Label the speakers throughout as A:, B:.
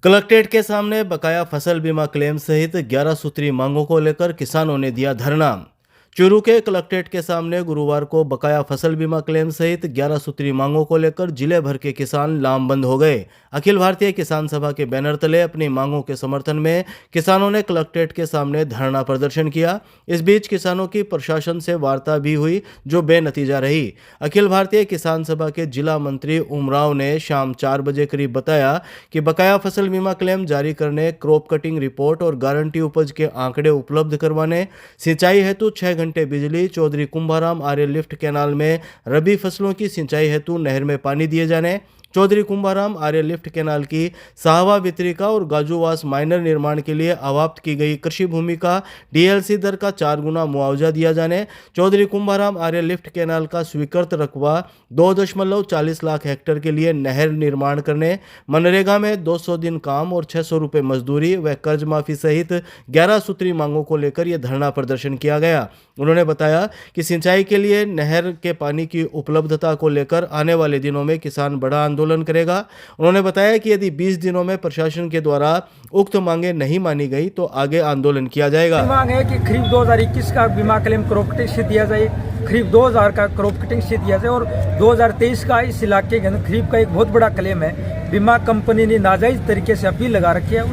A: Collectorate के सामने बकाया फसल बीमा क्लेम सहित 11 सूत्री मांगों को लेकर किसानों ने दिया धरना। चूरू के कलेक्ट्रेट के सामने गुरुवार को बकाया फसल बीमा क्लेम सहित 11 सूत्री मांगों को लेकर जिले भर के किसान लामबंद हो गए। अखिल भारतीय किसान सभा के बैनर तले अपनी मांगों के समर्थन में किसानों ने कलेक्ट्रेट के सामने धरना प्रदर्शन किया। इस बीच किसानों की प्रशासन से वार्ता भी हुई जो बेनतीजा रही। अखिल भारतीय किसान सभा के जिला मंत्री उमराव ने शाम 4 बजे करीब बताया कि बकाया फसल बीमा क्लेम जारी करने, क्रॉप कटिंग रिपोर्ट और गारंटी उपज के आंकड़े उपलब्ध करवाने, सिंचाई हेतु 6 घंटे बिजली, चौधरी कुंभाराम आर्य लिफ्ट कैनाल में रबी फसलों की सिंचाई हेतु नहर में पानी दिए जाने, चौधरी कुंभाराम आर्य लिफ्ट कैनाल की साहवा वितरिका और गाजूवास माइनर निर्माण के लिए अवाप्त की गई कृषि भूमि का डीएलसी दर का 4 गुना मुआवजा दिया जाने, चौधरी कुंभाराम आर्य लिफ्ट कैनाल का स्वीकृत रकबा 2.40 लाख हेक्टेयर के लिए नहर निर्माण करने, मनरेगा में 200 दिन काम और 600 रुपये मजदूरी व कर्ज माफी सहित 11 सूत्री मांगों को लेकर यह धरना प्रदर्शन किया गया। उन्होंने बताया कि सिंचाई के लिए नहर के पानी की उपलब्धता को लेकर आने वाले दिनों में किसान बड़ा आंदोलन करेगा। उन्होंने बताया कि यदि 20 दिनों में प्रशासन के द्वारा उक्त मांगे नहीं मानी गई तो आगे आंदोलन किया जाएगा।
B: मांग है कि खरीफ 2021 का बीमा क्लेम क्रॉप कटिंग से दिया जाए, खरीफ 2000 का क्रॉप कटिंग से दिया जाए और 2023 का इस इलाके के अंदर खरीफ का एक बहुत बड़ा क्लेम है। बीमा कंपनी ने नाजायज तरीके से अपील लगा रखी है।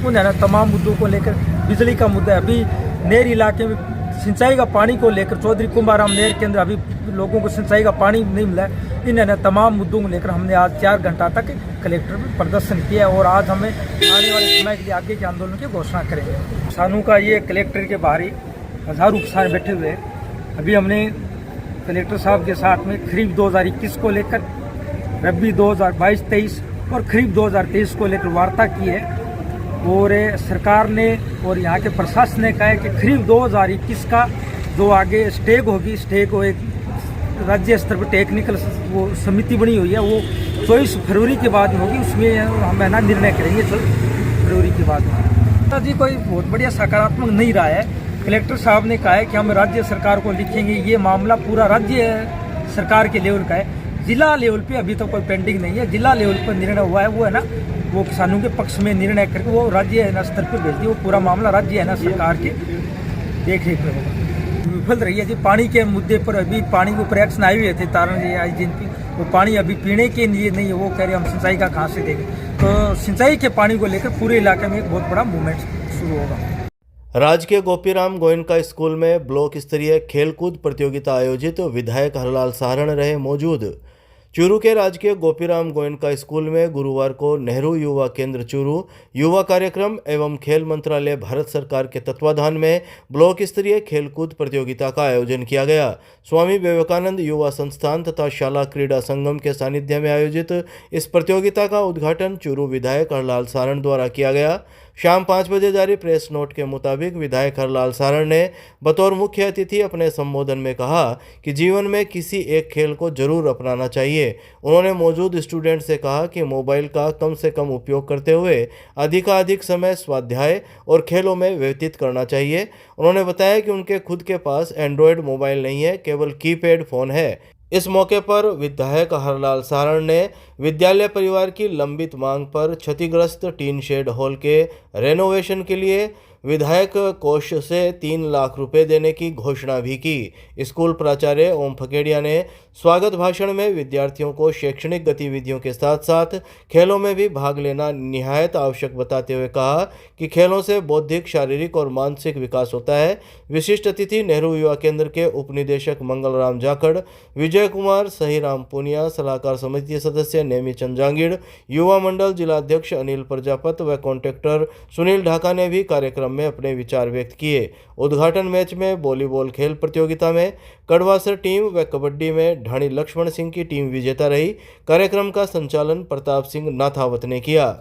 B: उन तमाम मुद्दों को लेकर, बिजली का मुद्दा है, अभी नहर इलाके में सिंचाई का पानी को लेकर चौधरी कुंभाराम नहर के अंदर अभी लोगों को सिंचाई का पानी नहीं मिला है। इन तमाम मुद्दों को लेकर हमने आज 4 घंटा तक कलेक्टर में प्रदर्शन किया और आज हमें आने वाले समय के लिए आगे के आंदोलन की घोषणा करेंगे। किसानों का ये कलेक्टर के बाहर ही हजारों किसान बैठे हुए हैं। अभी हमने कलेक्टर साहब के साथ में खरीफ 2021 को लेकर, रबी 2022-23 और खरीफ 2023 को लेकर वार्ता की है और सरकार ने और यहाँ के प्रशासन ने कहा है कि खरीफ 2021 का जो आगे स्टेक होगी, स्टेक हो एक राज्य स्तर पर टेक्निकल वो समिति बनी हुई है, वो 24 फरवरी के बाद में होगी। उसमें हम ना निर्णय करेंगे 24 फरवरी के बाद में। तो जी कोई बहुत बढ़िया सकारात्मक नहीं रहा है। कलेक्टर साहब ने कहा है कि हम राज्य सरकार को लिखेंगे। ये मामला पूरा राज्य सरकार के लेवल का है, जिला लेवल पे अभी तो कोई पेंडिंग नहीं है। जिला लेवल पर निर्णय हुआ है, वो है ना, वो किसानों के पक्ष में निर्णय करके वो राज्य स्तर पर भेज दिए। वो पूरा मामला राज्य सरकार के देख रेख में होगा। विफल रही है जी पानी के मुद्दे पर। अभी पानी के ऊपर एक्शन आए हुए थे तारण जी आई जिनकी, वो पानी अभी पीने के लिए नहीं है। वो कह रहे हम सिंचाई का कहाँ से देंगे। तो सिंचाई के पानी को लेकर पूरे इलाके में एक बहुत बड़ा मूवमेंट शुरू होगा।
A: राजकीय गोपीराम गोयनका स्कूल में ब्लॉक स्तरीय खेलकूद प्रतियोगिता आयोजित, विधायक हरलाल सारण रहे मौजूद। चूरू के राजकीय गोपीराम गोयनका स्कूल में गुरुवार को नेहरू युवा केंद्र चूरू, युवा कार्यक्रम एवं खेल मंत्रालय भारत सरकार के तत्वाधान में ब्लॉक स्तरीय खेलकूद प्रतियोगिता का आयोजन किया गया। स्वामी विवेकानंद युवा संस्थान तथा शाला क्रीड़ा संगम के सानिध्य में आयोजित इस प्रतियोगिता का उद्घाटन चूरू विधायक हरलाल सारण द्वारा किया गया। शाम 5 बजे जारी प्रेस नोट के मुताबिक विधायक हरलाल सारण ने बतौर मुख्य अतिथि अपने संबोधन में कहा कि जीवन में किसी एक खेल को जरूर अपनाना चाहिए। उन्होंने मौजूद स्टूडेंट से कहा कि मोबाइल का कम से कम उपयोग करते हुए अधिकाधिक समय स्वाध्याय और खेलों में व्यतीत करना चाहिए। उन्होंने बताया कि उनके खुद के पास एंड्रॉयड मोबाइल नहीं है, केवल कीपैड फ़ोन है। इस मौके पर विधायक हरलाल सारण ने विद्यालय परिवार की लंबित मांग पर क्षतिग्रस्त टीन शेड हॉल के रेनोवेशन के लिए विधायक कोष से 3 लाख रुपए देने की घोषणा भी की। स्कूल प्राचार्य ओम फकेड़िया ने स्वागत भाषण में विद्यार्थियों को शैक्षणिक गतिविधियों के साथ साथ खेलों में भी भाग लेना निहायत आवश्यक बताते हुए कहा कि खेलों से बौद्धिक, शारीरिक और मानसिक विकास होता है। विशिष्ट अतिथि नेहरू युवा केंद्र के उपनिदेशक मंगलराम जाखड़, विजय कुमार, सहीराम पुनिया, सलाहकार समिति सदस्य नेमी चंद जांगीड़, युवा मंडल जिलाध्यक्ष अनिल प्रजापत व कॉन्ट्रैक्टर सुनील ढाका ने भी कार्यक्रम में अपने विचार व्यक्त किए। उद्घाटन मैच में वॉलीबॉल खेल प्रतियोगिता में कड़वासर टीम व कबड्डी में ढाणी लक्ष्मण सिंह की टीम विजेता रही। कार्यक्रम का संचालन प्रताप सिंह नाथावत ने किया।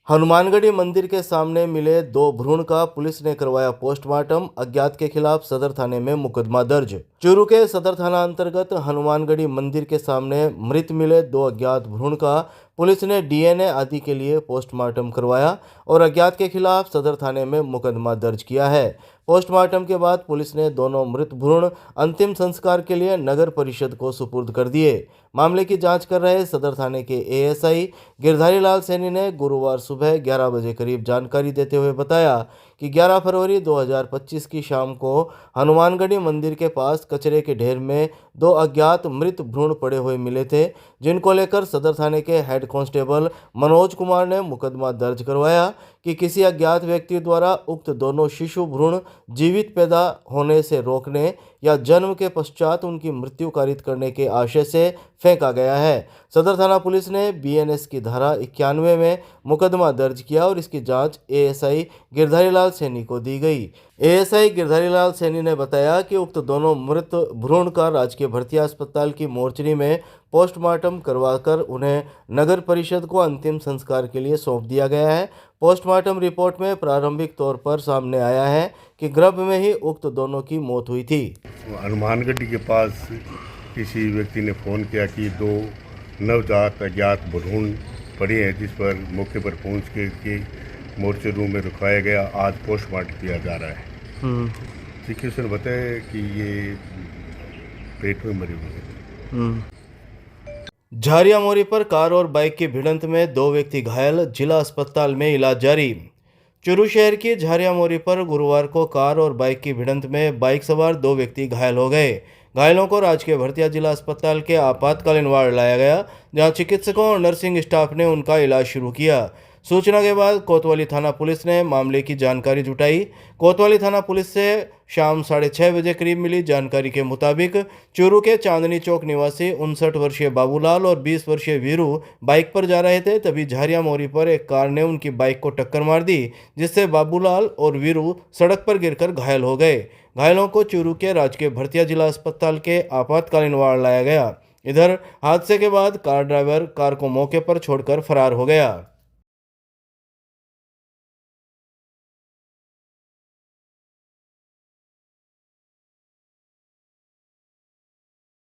A: हनुमानगढ़ी मंदिर के सामने मिले 2 भ्रूण का पुलिस ने करवाया पोस्टमार्टम, अज्ञात के खिलाफ सदर थाने में मुकदमा दर्ज। चूरू के सदर थाना अंतर्गत हनुमानगढ़ी मंदिर के सामने मृत मिले 2 अज्ञात भ्रूण का पुलिस ने डीएनए आदि के लिए पोस्टमार्टम करवाया और अज्ञात के खिलाफ सदर थाने में मुकदमा दर्ज किया है। पोस्टमार्टम के बाद पुलिस ने दोनों मृत भ्रूण अंतिम संस्कार के लिए नगर परिषद को सुपुर्द कर दिए। मामले की जांच कर रहे सदर थाने के एएसआई गिरधारी लाल सैनी ने गुरुवार सुबह 11 बजे करीब जानकारी देते हुए बताया कि 11 फरवरी 2025 की शाम को हनुमानगढ़ी मंदिर के पास कचरे के ढेर में 2 अज्ञात मृत भ्रूण पड़े हुए मिले थे, जिनको लेकर सदर थाने के हेड कांस्टेबल मनोज कुमार ने मुकदमा दर्ज करवाया कि किसी अज्ञात व्यक्ति द्वारा उक्त दोनों शिशु भ्रूण जीवित पैदा होने से रोकने या जन्म के पश्चात उनकी मृत्यु कारित करने के आशय से फेंका गया है। सदर थाना पुलिस ने बीएनएस की धारा 91 में मुकदमा दर्ज किया और इसकी जांच एएसआई गिरधारी लाल सैनी को दी गई। एएसआई गिरधारी लाल सैनी ने बताया कि उक्त दोनों मृत भ्रूण का राजकीय भर्तिया अस्पताल की मोर्चरी में पोस्टमार्टम करवाकर उन्हें नगर परिषद को अंतिम संस्कार के लिए सौंप दिया गया है। पोस्टमार्टम रिपोर्ट में प्रारंभिक तौर पर सामने आया है कि गर्भ में ही उक्त दोनों की मौत हुई थी।
C: हनुमानगढ़ी के पास किसी व्यक्ति ने फ़ोन किया कि 2 नवजात अज्ञात भ्रूण पड़े हैं, जिस पर मौके पर पहुंच के मोर्चे रूम में रुकवाया गया। आज पोस्टमार्टम किया जा रहा है। चिकित्सक ने बताया कि ये पेट में मरे हुए हैं।
A: झारिया मोरी पर कार और बाइक की भिड़ंत में 2 व्यक्ति घायल, जिला अस्पताल में इलाज जारी। चूरू शहर की झारिया मोरी पर गुरुवार को कार और बाइक की भिड़ंत में बाइक सवार 2 व्यक्ति घायल हो गए। घायलों को राजकीय भर्तिया जिला अस्पताल के आपातकालीन वार्ड लाया गया, जहां चिकित्सकों और नर्सिंग स्टाफ ने उनका इलाज शुरू किया। सूचना के बाद कोतवाली थाना पुलिस ने मामले की जानकारी जुटाई। कोतवाली थाना पुलिस से शाम 6:30 बजे करीब मिली जानकारी के मुताबिक चूरू के चांदनी चौक निवासी 59 वर्षीय बाबूलाल और 20 वर्षीय वीरू बाइक पर जा रहे थे, तभी झारिया मोरी पर एक कार ने उनकी बाइक को टक्कर मार दी, जिससे बाबूलाल और वीरू सड़क पर गिरकर घायल हो गए। घायलों को चूरू के राजकीय भर्तिया जिला अस्पताल के आपातकालीन वार्ड लाया गया। इधर हादसे के बाद कार ड्राइवर कार को मौके पर छोड़कर फरार हो गया।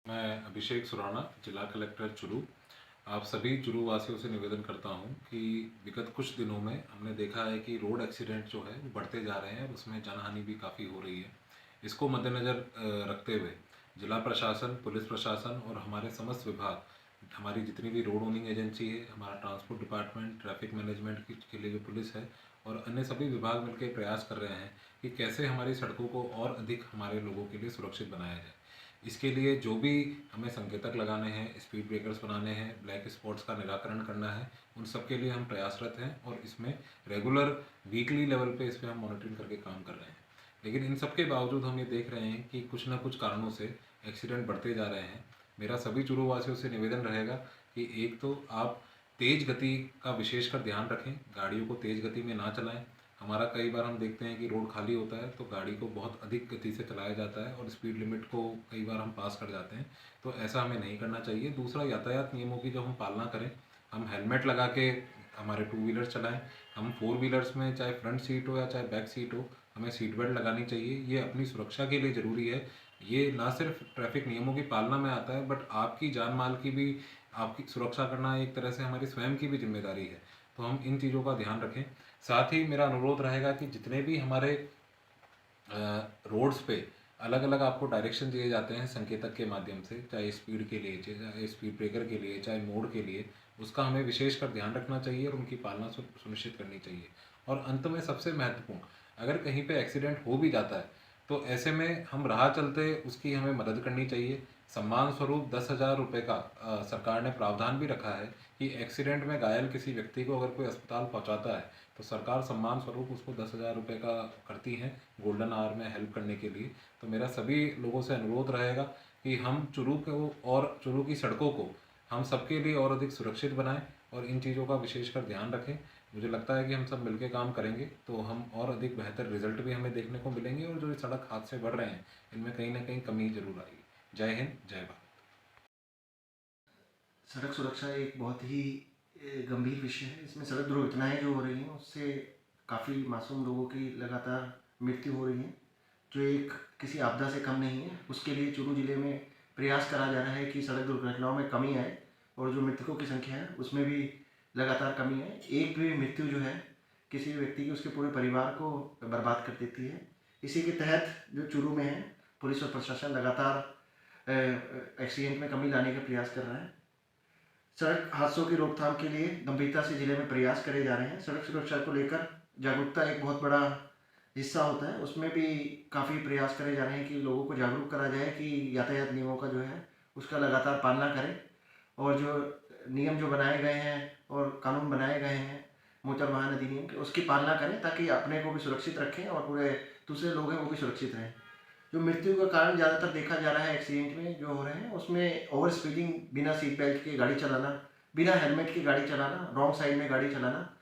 D: मैं अभिषेक सुराना, जिला कलेक्टर चूरू। आप सभी चूरू वासियों से निवेदन करता हूं कि विगत कुछ दिनों में हमने देखा है कि रोड एक्सीडेंट जो है वो बढ़ते जा रहे हैं, उसमें जानहानि भी काफ़ी हो रही है। इसको मद्देनज़र रखते हुए जिला प्रशासन, पुलिस प्रशासन और हमारे समस्त विभाग, हमारी जितनी भी रोड ओनिंग एजेंसी है, हमारा ट्रांसपोर्ट डिपार्टमेंट, ट्रैफिक मैनेजमेंट के लिए जो पुलिस है और अन्य सभी विभाग मिलकर प्रयास कर रहे हैं कि कैसे हमारी सड़कों को और अधिक हमारे लोगों के लिए सुरक्षित बनाया जाए। इसके लिए जो भी हमें संकेतक लगाने हैं, स्पीड ब्रेकर्स बनाने हैं, ब्लैक स्पॉट्स का निराकरण करना है, उन सब के लिए हम प्रयासरत हैं और इसमें रेगुलर वीकली लेवल पे इस पर हम मॉनिटरिंग करके काम कर रहे हैं। लेकिन इन सब के बावजूद हम ये देख रहे हैं कि कुछ ना कुछ कारणों से एक्सीडेंट बढ़ते जा रहे हैं। मेरा सभी चूरू वासियों से निवेदन रहेगा कि एक तो आप तेज़ गति का विशेषकर ध्यान रखें, गाड़ियों को तेज़ गति में ना चलाएं। हमारा कई बार हम देखते हैं कि रोड खाली होता है तो गाड़ी को बहुत अधिक गति से चलाया जाता है और स्पीड लिमिट को कई बार हम पास कर जाते हैं, तो ऐसा हमें नहीं करना चाहिए। दूसरा, यातायात नियमों की जब हम पालना करें, हम हेलमेट लगा के हमारे 2 व्हीलर्स चलाएं। हम 4 व्हीलर्स में चाहे फ्रंट सीट हो या चाहे बैक सीट हो, हमें सीट बेल्ट लगानी चाहिए। ये अपनी सुरक्षा के लिए ज़रूरी है। ये ना सिर्फ ट्रैफिक नियमों की पालना में आता है, बट आपकी जान माल की भी, आपकी सुरक्षा करना एक तरह से हमारी स्वयं की भी जिम्मेदारी है। तो हम इन चीज़ों का ध्यान रखें। साथ ही मेरा अनुरोध रहेगा कि जितने भी हमारे रोड्स पे अलग अलग आपको डायरेक्शन दिए जाते हैं संकेतक के माध्यम से, चाहे स्पीड के लिए, चाहे स्पीड ब्रेकर के लिए, चाहे मोड़ के लिए, उसका हमें विशेषकर ध्यान रखना चाहिए और उनकी पालना सुनिश्चित करनी चाहिए। और अंत में सबसे महत्वपूर्ण, अगर कहीं पे एक्सीडेंट हो भी जाता है तो ऐसे में हम राह चलते उसकी हमें मदद करनी चाहिए। सम्मान स्वरूप 10,000 रुपये का सरकार ने प्रावधान भी रखा है कि एक्सीडेंट में घायल किसी व्यक्ति को अगर कोई अस्पताल पहुंचाता है तो सरकार सम्मान स्वरूप उसको 10,000 रुपये का करती है गोल्डन आवर में हेल्प करने के लिए। तो मेरा सभी लोगों से अनुरोध रहेगा कि हम चूरू को और चूरू की सड़कों को हम सबके लिए और अधिक सुरक्षित बनाएं और इन चीज़ों का विशेषकर ध्यान रखें। मुझे लगता है कि हम सब मिलकर काम करेंगे तो हम और अधिक बेहतर रिजल्ट भी हमें देखने को मिलेंगे और जो सड़क हादसे बढ़ रहे हैं इनमें कहीं ना कहीं कमी जरूर आएगी। जय हिंद, जय भारत।
E: सड़क सुरक्षा एक बहुत ही गंभीर विषय है। इसमें सड़क दुर्घटनाएं जो हो रही हैं उससे काफ़ी मासूम लोगों की लगातार मृत्यु हो रही है, जो एक किसी आपदा से कम नहीं है। उसके लिए चूरू जिले में प्रयास करा जा रहा है कि सड़क दुर्घटनाओं में कमी आए और जो मृतकों की संख्या है उसमें भी लगातार कमी है। एक भी मृत्यु जो है किसी भी व्यक्ति की उसके पूरे परिवार को बर्बाद कर देती है। इसी के तहत जो चूरू में है, पुलिस और प्रशासन लगातार एक्सीडेंट में कमी लाने का प्रयास कर रहा है। सड़क हादसों की रोकथाम के लिए गंभीरता से जिले में प्रयास करे जा रहे हैं। सड़क सुरक्षा को लेकर जागरूकता एक बहुत बड़ा हिस्सा होता है, उसमें भी काफ़ी प्रयास करे जा रहे हैं कि लोगों को जागरूक करा जाए कि यातायात नियमों का जो है उसका लगातार पालना करें, और जो नियम जो बनाए गए हैं और कानून बनाए गए हैं मोटर वाहन अधिनियम के, उसकी पालना करें ताकि अपने को भी सुरक्षित रखें और पूरे दूसरे लोग हैं वो भी सुरक्षित रहें। जो मृत्यु का कारण ज़्यादातर देखा जा रहा है एक्सीडेंट में जो हो रहे हैं, उसमें ओवर स्पीडिंग, बिना सीट बेल्ट के गाड़ी चलाना, बिना हेलमेट की गाड़ी चलाना, रॉन्ग साइड में गाड़ी चलाना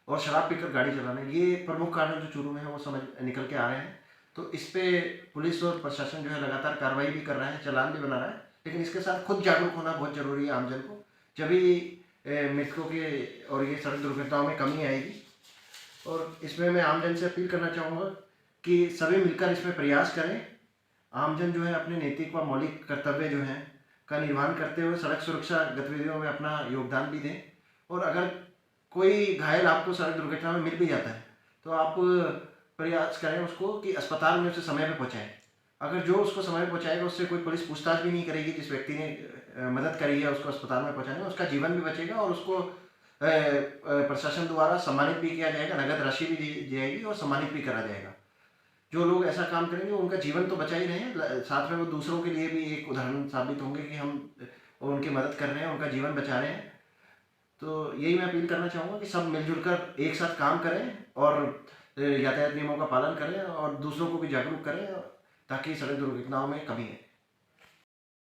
E: और शराब पीकर गाड़ी चलाना, ये प्रमुख कारण जो चूरू में है वो समझ निकल के आ रहे हैं। तो इस पे पुलिस और प्रशासन जो है लगातार कार्रवाई भी कर रहा है, चालान भी बना रहा है, लेकिन इसके साथ खुद जागरूक होना बहुत जरूरी है आमजन को, जभी मृतकों के और ये सड़क दुर्घटनाओं में कमी आएगी। और इसमें मैं आमजन से अपील करना चाहूँगा कि सभी मिलकर इसमें प्रयास करें। आमजन जो है अपने नैतिक व मौलिक कर्तव्य जो हैं का निर्वहन करते हुए सड़क सुरक्षा गतिविधियों में अपना योगदान भी दें। और अगर कोई घायल आपको सड़क दुर्घटना में मिल भी जाता है तो आप प्रयास करें उसको कि अस्पताल में उसे समय पे पहुंचाएं। अगर जो उसको समय पे पहुंचाएगा उससे कोई पुलिस पूछताछ भी नहीं करेगी, जिस व्यक्ति ने मदद करी है उसको अस्पताल में पहुंचाने में, उसका जीवन भी बचेगा और उसको प्रशासन द्वारा सम्मानित भी किया जाएगा, नगद राशि भी दी जाएगी और सम्मानित भी करा जाएगा। जो लोग ऐसा काम करेंगे उनका जीवन तो बचा ही रहे, साथ में वो दूसरों के लिए भी एक उदाहरण साबित होंगे कि हम उनकी मदद कर रहे हैं, उनका जीवन बचा रहे हैं। तो यही मैं अपील करना चाहूँगा कि सब मिलजुल कर एक साथ काम करें और यातायात नियमों का पालन करें और दूसरों को भी जागरूक करें ताकि सड़क दुर्घटनाओं में कमी आए।